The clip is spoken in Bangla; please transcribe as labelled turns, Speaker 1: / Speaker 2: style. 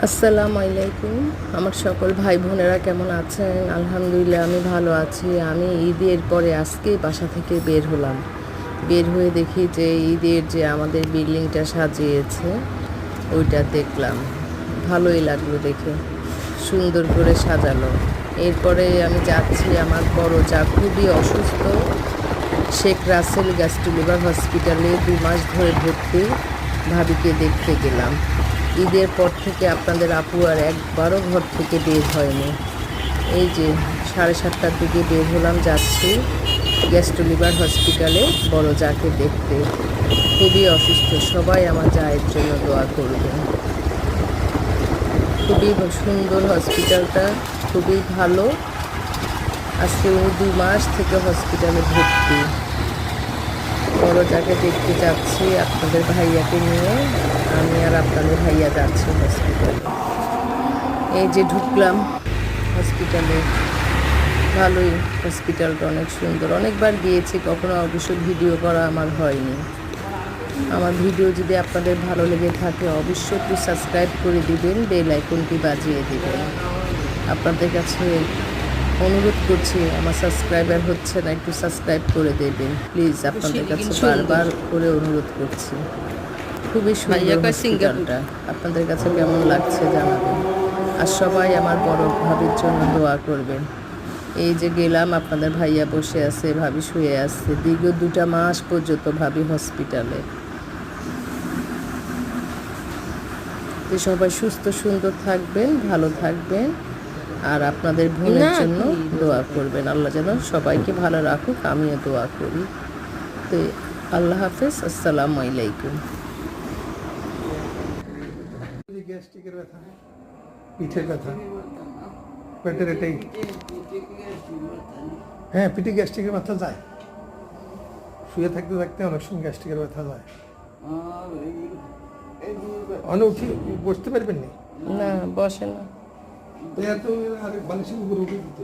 Speaker 1: আসসালামু আলাইকুম। আমার সকল ভাই বোনেরা কেমন আছেন? আলহামদুলিল্লাহ আমি ভালো আছি। আমি ঈদের পরে আজকে বাসা থেকে বের হলাম। বের হয়ে দেখি যে ঈদের যে আমাদের বিল্ডিংটা সাজিয়েছে ওইটা দেখলাম। ভালোই লাগলো দেখে, সুন্দর করে সাজালো। এরপরে আমি যাচ্ছি, আমার বড় যা খুবই অসুস্থ, শেখ রাসেল গ্যাস্ট্রো-লিভার হসপিটালে 2 মাস ধরে ভর্তি, ভাবিকে দেখতে গেলাম। ঈদের পর থেকে আপনাদের আপু আর একবারও ঘর থেকে বের হয়নি। এই যে 7:30টার দিকে বের হলাম, যাচ্ছি গ্যাস্ট্রো-লিভার হসপিটালে বড় যাকে দেখতে। খুবই অসুস্থ, সবাই আমার জায়ের জন্য দোয়া করবেন। খুবই সুন্দর হসপিটালটা, খুবই ভালো। আজকে উনি 2 মাস থেকে হসপিটালে ভর্তি। বড় যাকে দেখতে যাচ্ছি আপনাদের ভাইয়াকে নিয়ে, আমি আর আপনাদের ভাইয়া যাচ্ছি হসপিটালে। এই যে ঢুকলাম হসপিটালে, ভালোই, হসপিটালটা অনেক সুন্দর। অনেকবার গিয়েছি, কখনো অবশ্য ভিডিও করা আমার হয়নি। আমার ভিডিও যদি আপনাদের ভালো লেগে থাকে অবশ্যই একটু সাবস্ক্রাইব করে দিবেন, বেল আইকনটি বাজিয়ে দিবেন। আপনাদের কাছে অনুরোধ করছি, আমার সাবস্ক্রাইবার হচ্ছে না, একটু সাবস্ক্রাইব করে দেবেন প্লিজ। আপনাদের কাছে বারবার করে অনুরোধ করছি। খুবই সুন্দর হসপিটালটা, আপনাদের কাছে কেমন লাগছে জানাবেন। আর সবাই আমার বড় ভাবির জন্য দোয়া করবেন। এই যে গেলাম, আপনাদের ভাইয়া বসে আছে, ভাবি শুয়ে আছে। দীর্ঘ 2 মাস পর্যন্ত ভাবি হসপিটালে। তো সবাই সুস্থ সুন্দর থাকবেন, ভালো থাকবেন, আর আপনাদের বোনের জন্য দোয়া করবেন। আল্লাহ যেন সবাইকে ভালো রাখুক, আমিও দোয়া করি। তো আল্লাহ হাফেজ, আসসালামু আলাইকুম।
Speaker 2: গ্যাস্ট্রিকের ব্যথা, পিঠের ব্যথা, পেটের এটাই, হ্যাঁ পিঠে গ্যাস্ট্রিকের ব্যথা যায়। শুয়ে থাকতে থাকতে অনেক সময় গ্যাস্ট্রিকের ব্যথা যায়। অনেক উঠি বসতে পারবেন না,
Speaker 1: না বসে না।
Speaker 2: এত বালিশের উপরে উঠে দিতে